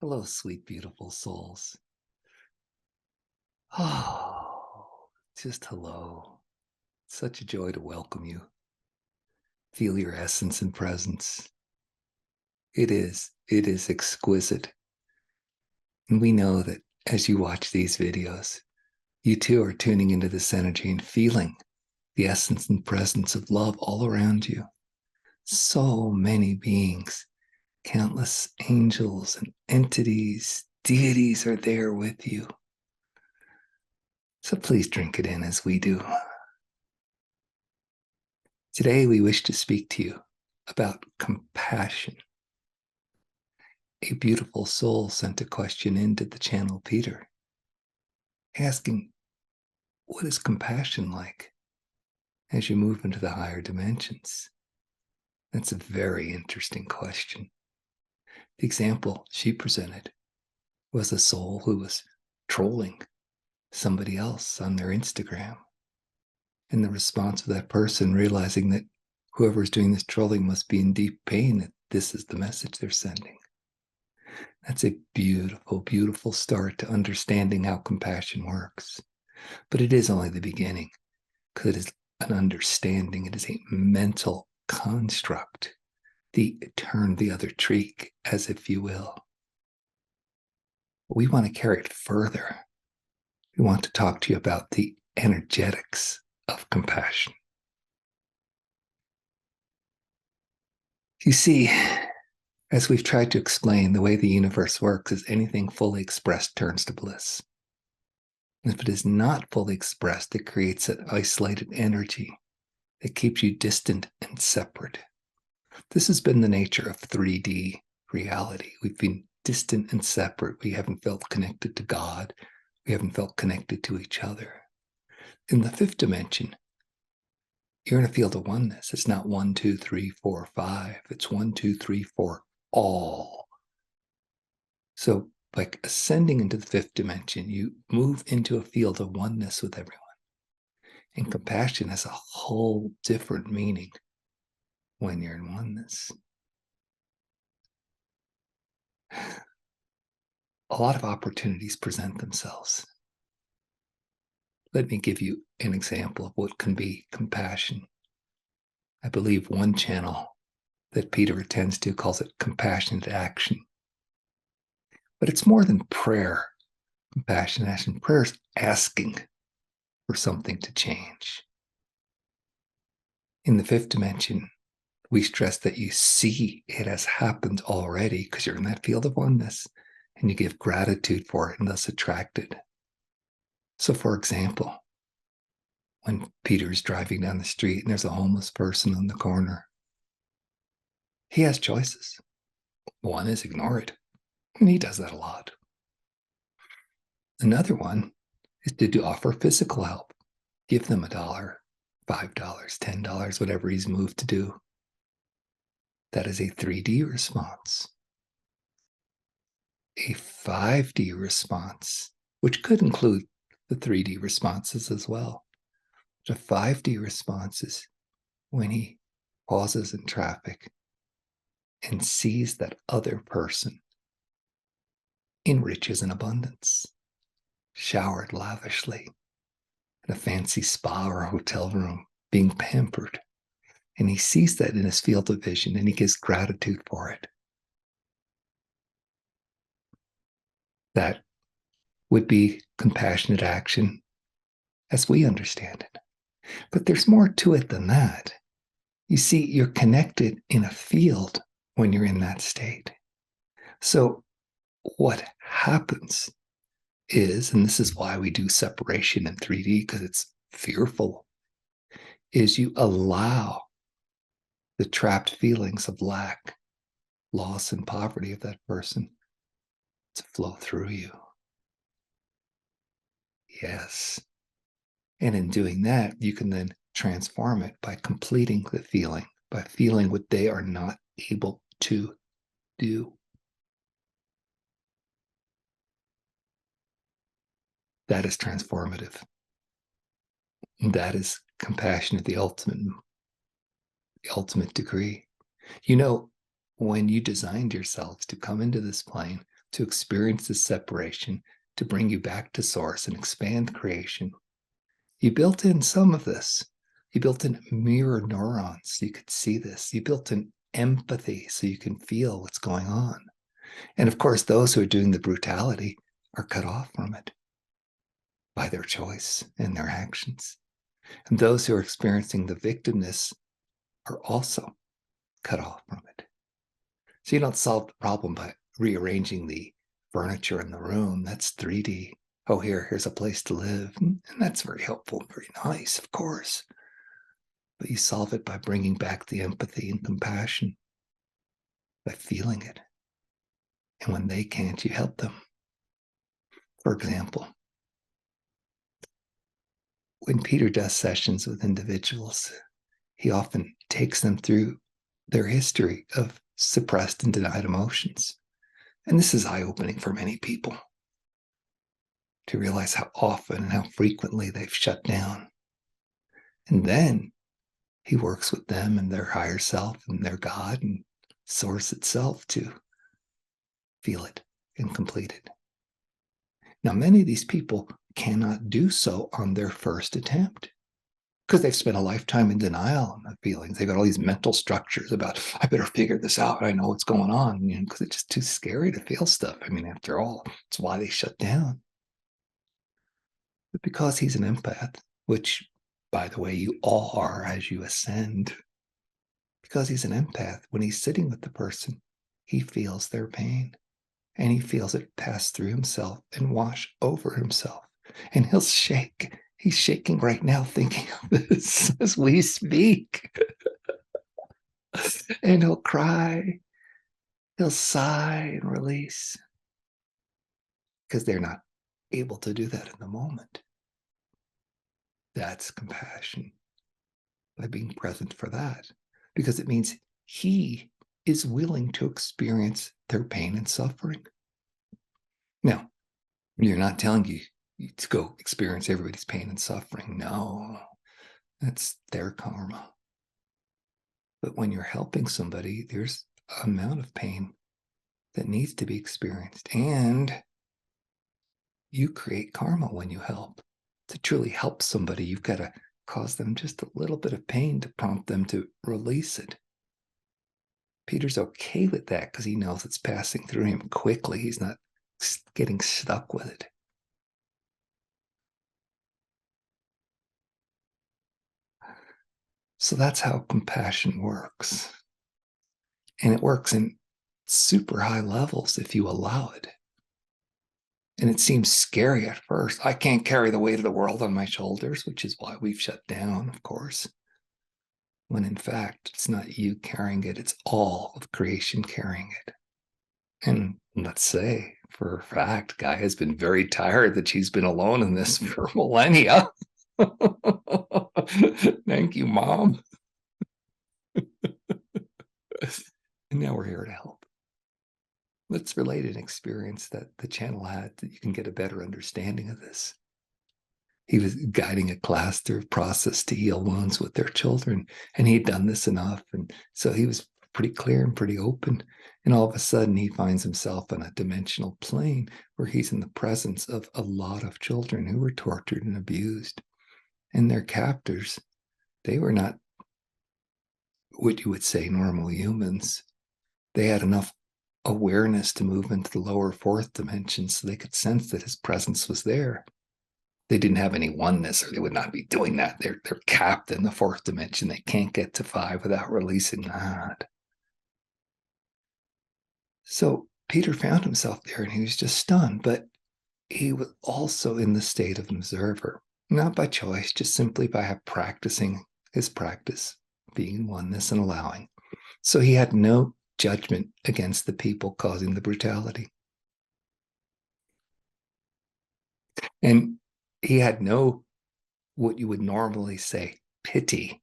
Hello, sweet, beautiful souls. Oh, just hello. Such a joy to welcome you. Feel your essence and presence. It is exquisite. And we know that as you watch these videos, you too are tuning into this energy and feeling the essence and presence of love all around you. So many beings, countless angels and entities, deities are there with you. So please drink it in as we do. Today, we wish to speak to you about compassion. A beautiful soul sent a question into the channel, Peter, asking, what is compassion like as you move into the higher dimensions? That's a very interesting question. The example she presented was a soul who was trolling somebody else on their Instagram. And the response of that person realizing that whoever's doing this trolling must be in deep pain, that this is the message they're sending. That's a beautiful, beautiful start to understanding how compassion works. But it is only the beginning, because it is an understanding. It is a mental construct, the turn the other cheek, as if you will. We want to carry it further. We want to talk to you about the energetics of compassion. You see, as we've tried to explain, the way the universe works is anything fully expressed turns to bliss. And if it is not fully expressed, it creates an isolated energy that keeps you distant and separate. This has been the nature of 3D reality. We've been distant and separate. We haven't felt connected to God. We haven't felt connected to each other. In the fifth dimension, you're in a field of oneness. It's not 1, 2, 3, 4, 5. It's 1, 2, 3, 4, all. So, like ascending into the fifth dimension, you move into a field of oneness with everyone. And compassion has a whole different meaning when you're in oneness. A lot of opportunities present themselves. Let me give you an example of what can be compassion. I believe one channel that Peter attends to calls it compassionate action. But it's more than prayer, compassionate action. Prayer is asking for something to change. In the fifth dimension, we stress that you see it has happened already because you're in that field of oneness and you give gratitude for it and thus attract it. So, for example, when Peter is driving down the street and there's a homeless person on the corner, he has choices. One is ignore it, and he does that a lot. Another one is to offer physical help. Give them $1, $5, $10, whatever he's moved to do. That is a 3D response. A 5D response, which could include the 3D responses as well. But a 5D response is when he pauses in traffic and sees that other person in riches and abundance, showered lavishly in a fancy spa or a hotel room, being pampered. And he sees that in his field of vision and he gives gratitude for it. That would be compassionate action as we understand it. But there's more to it than that. You see, you're connected in a field when you're in that state. So what happens is, and this is why we do separation in 3D, because it's fearful, is you allow the trapped feelings of lack, loss, and poverty of that person to flow through you. Yes. And in doing that, you can then transform it by completing the feeling, by feeling what they are not able to do. That is transformative. That is compassion at the ultimate degree. You know, when you designed yourselves to come into this plane, to experience this separation, to bring you back to source and expand creation, you built in some of this. You built in mirror neurons so you could see this. You built in empathy so you can feel what's going on. And of course, those who are doing the brutality are cut off from it by their choice and their actions. And those who are experiencing the victimness are also cut off from it. So you don't solve the problem by rearranging the furniture in the room. That's 3D. Oh, here's a place to live. And that's very helpful and very nice, of course. But you solve it by bringing back the empathy and compassion, by feeling it. And when they can't, you help them. For example, when Peter does sessions with individuals, he often takes them through their history of suppressed and denied emotions. And this is eye-opening for many people to realize how often and how frequently they've shut down. And then he works with them and their higher self and their God and source itself to feel it and complete it. Now, many of these people cannot do so on their first attempt because they've spent a lifetime in denial of feelings. They've got all these mental structures about, I better figure this out. I know what's going on, because it's just too scary to feel stuff. I mean, after all, it's why they shut down. But because he's an empath, which, by the way, you all are as you ascend, because he's an empath, when he's sitting with the person, he feels their pain and he feels it pass through himself and wash over himself. And he'll shake. He's shaking right now thinking of this as we speak. And he'll cry. He'll sigh and release because they're not able to do that in the moment. That's compassion, by being present for that, because it means he is willing to experience their pain and suffering. Now, you're not telling you to go experience everybody's pain and suffering. No, that's their karma. But when you're helping somebody, there's an amount of pain that needs to be experienced. And you create karma when you help. To truly help somebody, you've got to cause them just a little bit of pain to prompt them to release it. Peter's okay with that because he knows it's passing through him quickly. He's not getting stuck with it. So that's how compassion works. And it works in super high levels if you allow it. And it seems scary at first. I can't carry the weight of the world on my shoulders, which is why we've shut down, of course. When in fact, it's not you carrying it, it's all of creation carrying it. And let's say, for a fact, Gaia's been very tired that she's been alone in this for millennia. Thank you, Mom. And now we're here to help. Let's relate an experience that the channel had that you can get a better understanding of this. He was guiding a class through a process to heal wounds with their children, and he'd done this enough. And so he was pretty clear and pretty open. And all of a sudden, he finds himself on a dimensional plane where he's in the presence of a lot of children who were tortured and abused. And their captors, they were not what you would say normal humans. They had enough awareness to move into the lower fourth dimension so they could sense that his presence was there. They didn't have any oneness, or they would not be doing that. They're capped in the fourth dimension. They can't get to 5 without releasing that. So Peter found himself there and he was just stunned, but he was also in the state of an observer, not by choice, just simply by practicing his practice, being in oneness and allowing. So he had no judgment against the people causing the brutality. And he had no, what you would normally say, pity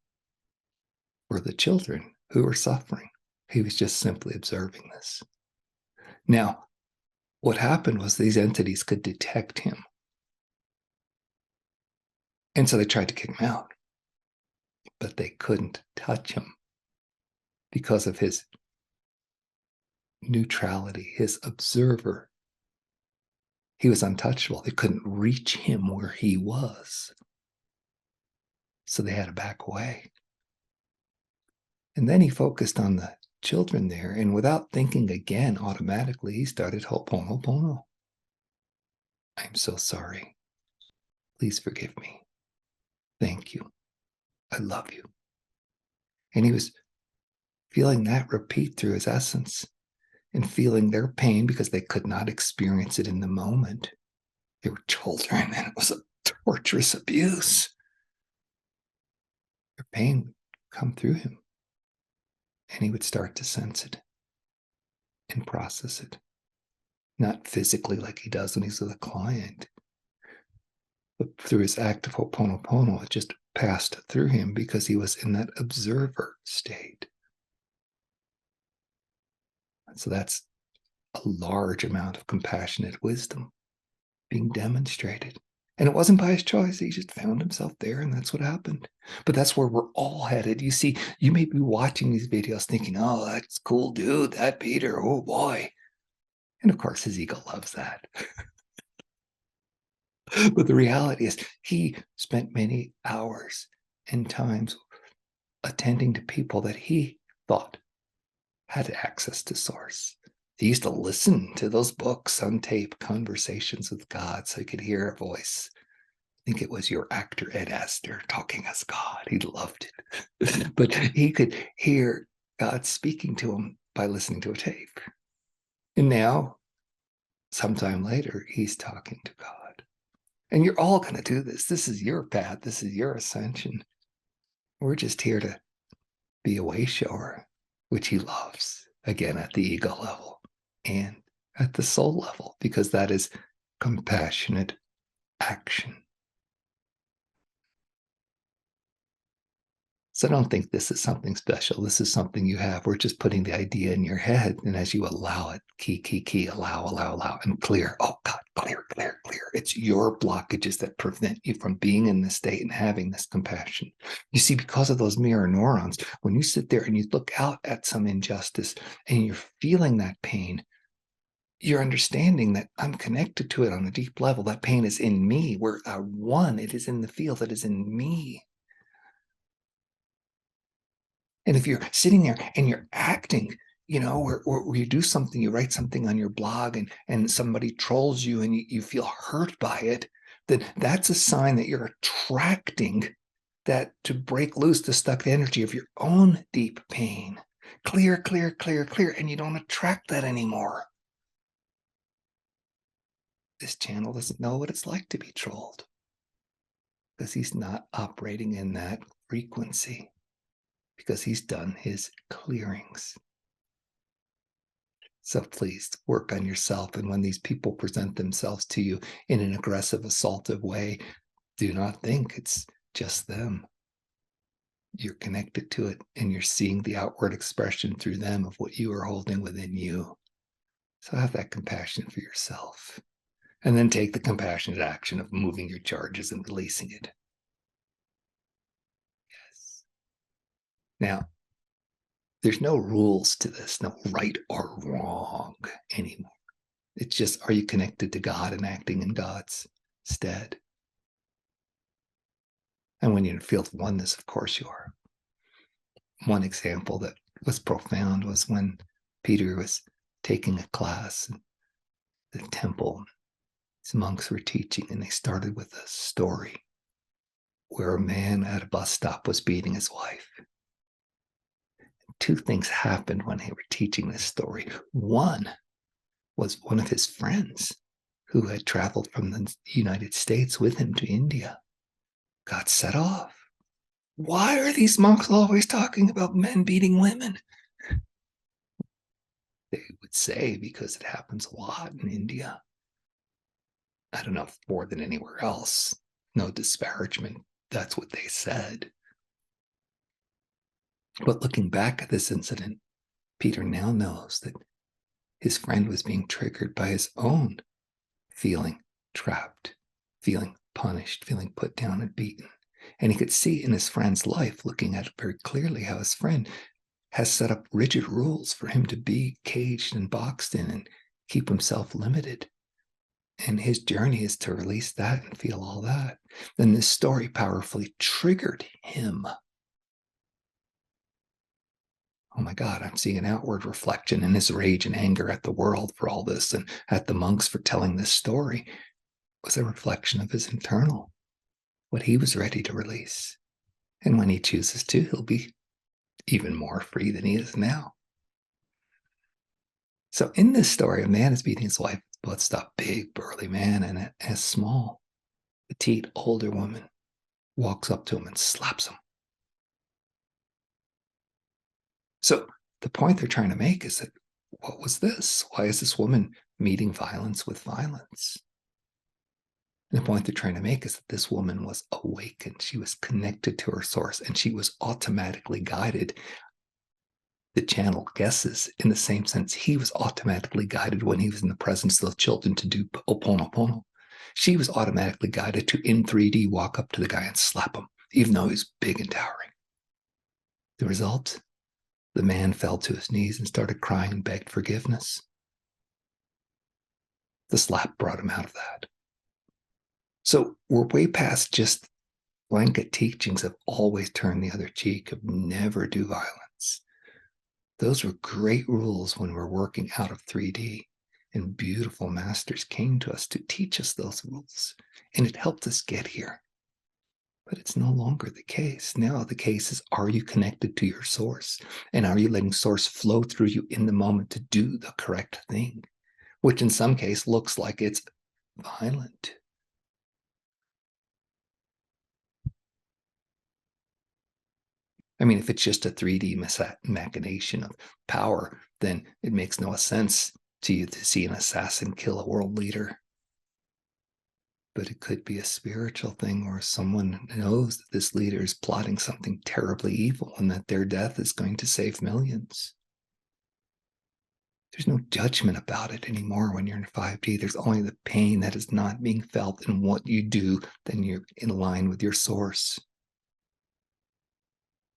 for the children who were suffering. He was just simply observing this. Now, what happened was these entities could detect him. And so they tried to kick him out, but they couldn't touch him because of his neutrality, his observer He was untouchable. They couldn't reach him where he was. So they had to back away. And then he focused on the children there, and without thinking again, automatically, he started Ho'oponopono. I'm so sorry. Please forgive me. Thank you. I love you. And he was feeling that repeat through his essence and feeling their pain because they could not experience it in the moment. They were children, and it was a torturous abuse. Their pain would come through him, and he would start to sense it and process it. Not physically like he does when he's with a client, but through his act of Ho'oponopono, it just passed through him because he was in that observer state. So that's a large amount of compassionate wisdom being demonstrated. And it wasn't by his choice. He just found himself there, and that's what happened. But that's where we're all headed. You see, you may be watching these videos thinking, oh, that's cool, dude, that Peter, oh boy. And of course, his ego loves that. But the reality is, he spent many hours and times attending to people that he thought had access to source. He used to listen to those books on tape, Conversations with God, so he could hear a voice. I think it was your actor, Ed Asner, talking as God. He loved it. But he could hear God speaking to him by listening to a tape. And now, sometime later, he's talking to God. And you're all going to do this. This is your path. This is your ascension. We're just here to be a way shower, which he loves, again, at the ego level and at the soul level, because that is compassionate action. So don't think this is something special. This is something you have. We're just putting the idea in your head. And as you allow it, key, allow, and clear. Oh, God, clear. It's your blockages that prevent you from being in this state and having this compassion. You see, because of those mirror neurons, when you sit there and you look out at some injustice and you're feeling that pain, you're understanding that I'm connected to it on a deep level. That pain is in me. We're one. It is in the field that is in me. And if you're sitting there and you're acting, where you do something, you write something on your blog and somebody trolls you and you feel hurt by it, then that's a sign that you're attracting that to break loose the stuck energy of your own deep pain. Clear, and you don't attract that anymore. This channel doesn't know what it's like to be trolled because he's not operating in that frequency, because he's done his clearings. So please work on yourself. And when these people present themselves to you in an aggressive, assaultive way, do not think it's just them. You're connected to it, and you're seeing the outward expression through them of what you are holding within you. So have that compassion for yourself. And then take the compassionate action of moving your charges and releasing it. Yes. Now, there's no rules to this, no right or wrong anymore. It's just, are you connected to God and acting in God's stead? And when you're in field of oneness, of course you are. One example that was profound was when Peter was taking a class in the temple. His monks were teaching, and they started with a story where a man at a bus stop was beating his wife. Two things happened when they were teaching this story. One was one of his friends who had traveled from the United States with him to India got set off. Why are these monks always talking about men beating women? They would say because it happens a lot in India. I don't know if more than anywhere else. No disparagement. That's what they said. But looking back at this incident, Peter now knows that his friend was being triggered by his own feeling trapped, feeling punished, feeling put down and beaten. And he could see in his friend's life, looking at it very clearly, how his friend has set up rigid rules for him to be caged and boxed in and keep himself limited. And his journey is to release that and feel all that. Then this story powerfully triggered him. Oh my God, I'm seeing an outward reflection in his rage and anger at the world for all this and at the monks for telling this story was a reflection of his internal, what he was ready to release. And when he chooses to, he'll be even more free than he is now. So in this story, a man is beating his wife, both stop big, burly man and a small, petite, older woman walks up to him and slaps him. So the point they're trying to make is that what was this? Why is this woman meeting violence with violence? And the point they're trying to make is that this woman was awakened. She was connected to her source and she was automatically guided. The channel guesses in the same sense he was automatically guided when he was in the presence of the children to do Ho'oponopono. She was automatically guided to, in 3D, walk up to the guy and slap him, even though he was big and towering. The result? The man fell to his knees and started crying and begged forgiveness. The slap brought him out of that. So we're way past just blanket teachings of always turn the other cheek, of never do violence. Those were great rules when we're working out of 3D. And beautiful masters came to us to teach us those rules. And it helped us get here. But it's no longer the case. Now the case is, are you connected to your source? And are you letting source flow through you in the moment to do the correct thing? Which in some case looks like it's violent. I mean, if it's just a 3D machination of power, then it makes no sense to you to see an assassin kill a world leader. But it could be a spiritual thing where someone knows that this leader is plotting something terribly evil and that their death is going to save millions. There's no judgment about it anymore when you're in 5D. There's only the pain that is not being felt in what you do. Then you're in line with your source.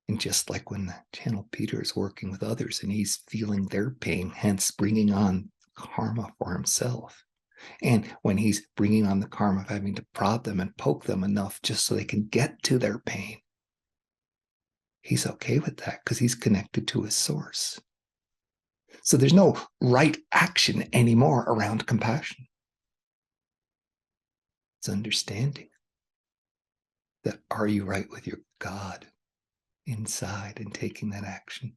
And just like when the channel Peter is working with others and he's feeling their pain, hence bringing on karma for himself. And when he's bringing on the karma of having to prod them and poke them enough just so they can get to their pain, he's okay with that because he's connected to his source. So there's no right action anymore around compassion. It's understanding that, are you right with your God inside and taking that action?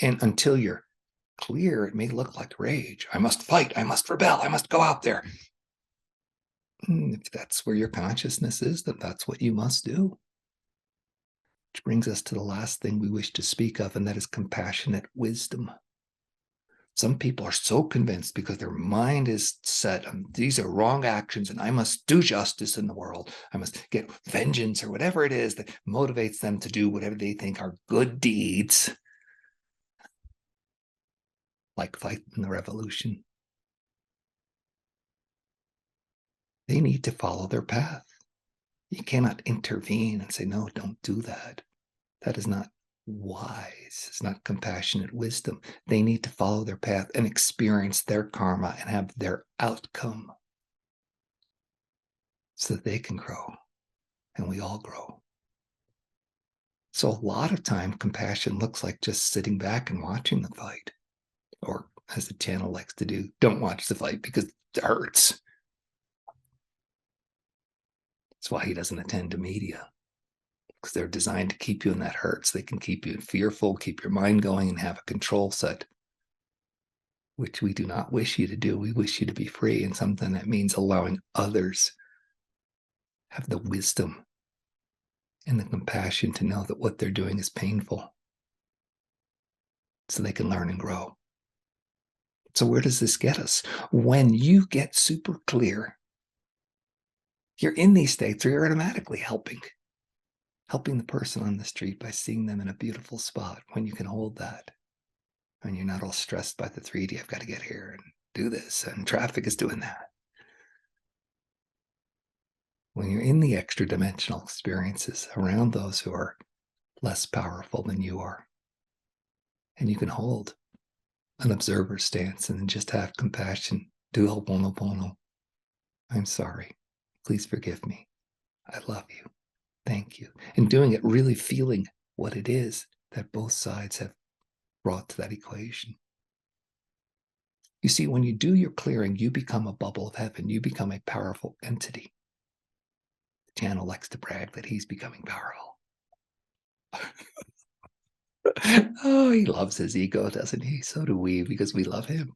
And until you're clear, it may look like rage. I must fight. I must rebel. I must go out there. If that's where your consciousness is, then that's what you must do. Which brings us to the last thing we wish to speak of, and that is compassionate wisdom. Some people are so convinced because their mind is set on these are wrong actions and I must do justice in the world. I must get vengeance or whatever it is that motivates them to do whatever they think are good deeds, like fighting the revolution. They need to follow their path. You cannot intervene and say, no, don't do that. That is not wise. It's not compassionate wisdom. They need to follow their path and experience their karma and have their outcome so that they can grow and we all grow. So a lot of time, compassion looks like just sitting back and watching the fight. Or as the channel likes to do, don't watch the fight because it hurts. That's why he doesn't attend to media. Because they're designed to keep you in that hurt so they can keep you fearful, keep your mind going, and have a control set, which we do not wish you to do. We wish you to be free, and something that means allowing others have the wisdom and the compassion to know that what they're doing is painful so they can learn and grow. So where does this get us? When you get super clear, you're in these states or you're automatically helping the person on the street by seeing them in a beautiful spot when you can hold that. And you're not all stressed by the 3D, I've got to get here and do this, and traffic is doing that. When you're in the extra dimensional experiences around those who are less powerful than you are, and you can hold an observer stance and just have compassion, do Ho'oponopono, I'm sorry. Please forgive me. I love you. Thank you. And doing it, really feeling what it is that both sides have brought to that equation. You see, when you do your clearing, you become a bubble of heaven. You become a powerful entity. The channel likes to brag that he's becoming powerful. Oh, he loves his ego, doesn't he? So do we, because we love him.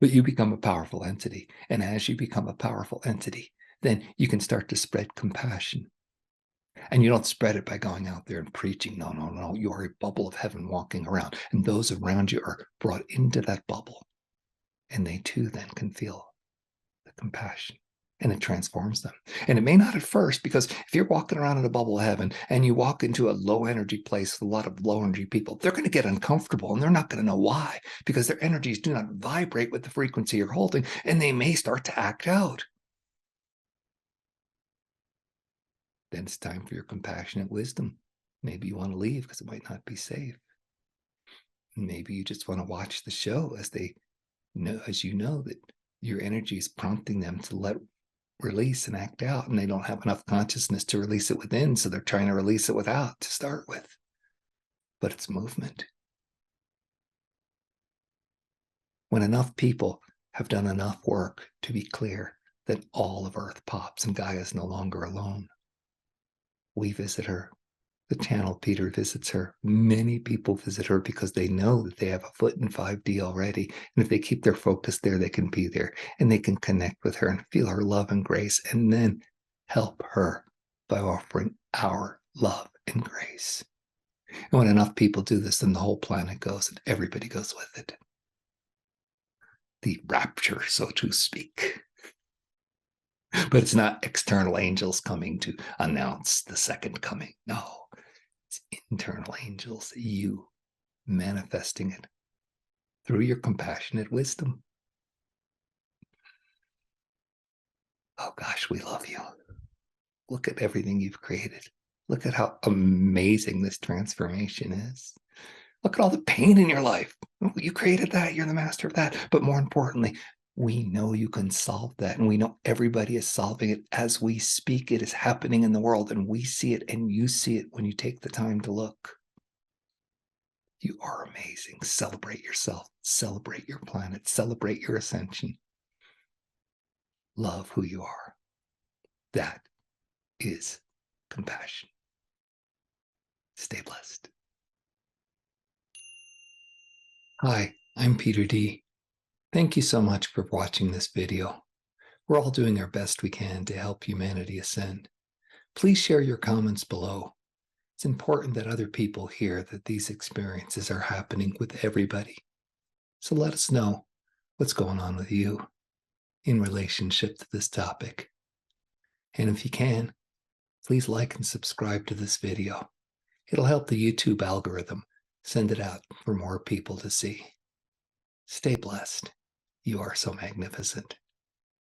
But you become a powerful entity. And as you become a powerful entity, then you can start to spread compassion. And you don't spread it by going out there and preaching. No, no, no. You are a bubble of heaven walking around. And those around you are brought into that bubble. And they too then can feel the compassion. And it transforms them. And it may not at first, because if you're walking around in a bubble of heaven and you walk into a low energy place with a lot of low energy people, they're going to get uncomfortable and they're not going to know why, because their energies do not vibrate with the frequency you're holding, and they may start to act out. Then it's time for your compassionate wisdom. Maybe you want to leave because it might not be safe. Maybe you just want to watch the show as they know, as you know, that your energy is prompting them to let release and act out, and they don't have enough consciousness to release it within, so they're trying to release it without to start with. But it's movement. When enough people have done enough work to be clear, then all of Earth pops and Gaia is no longer alone. We visit her. The channel Peter visits her. Many people visit her because they know that they have a foot in 5D already. And if they keep their focus there, they can be there and they can connect with her and feel her love and grace, and then help her by offering our love and grace. And when enough people do this, then the whole planet goes and everybody goes with it. The rapture, so to speak. But it's not external angels coming to announce the second coming. No. It's internal angels, you manifesting it through your compassionate wisdom. Oh gosh, we love you. Look at everything you've created. Look at how amazing this transformation is. Look at all the pain in your life. You created that. You're the master of that. But more importantly, we know you can solve that. And we know everybody is solving it as we speak. It is happening in the world, and we see it and you see it when you take the time to look. You are amazing. Celebrate yourself. Celebrate your planet. Celebrate your ascension. Love who you are. That is compassion. Stay blessed. Hi, I'm Peter D. Thank you so much for watching this video. We're all doing our best we can to help humanity ascend. Please share your comments below. It's important that other people hear that these experiences are happening with everybody. So let us know what's going on with you in relationship to this topic. And if you can, please like and subscribe to this video. It'll help the YouTube algorithm send it out for more people to see. Stay blessed. You are so magnificent.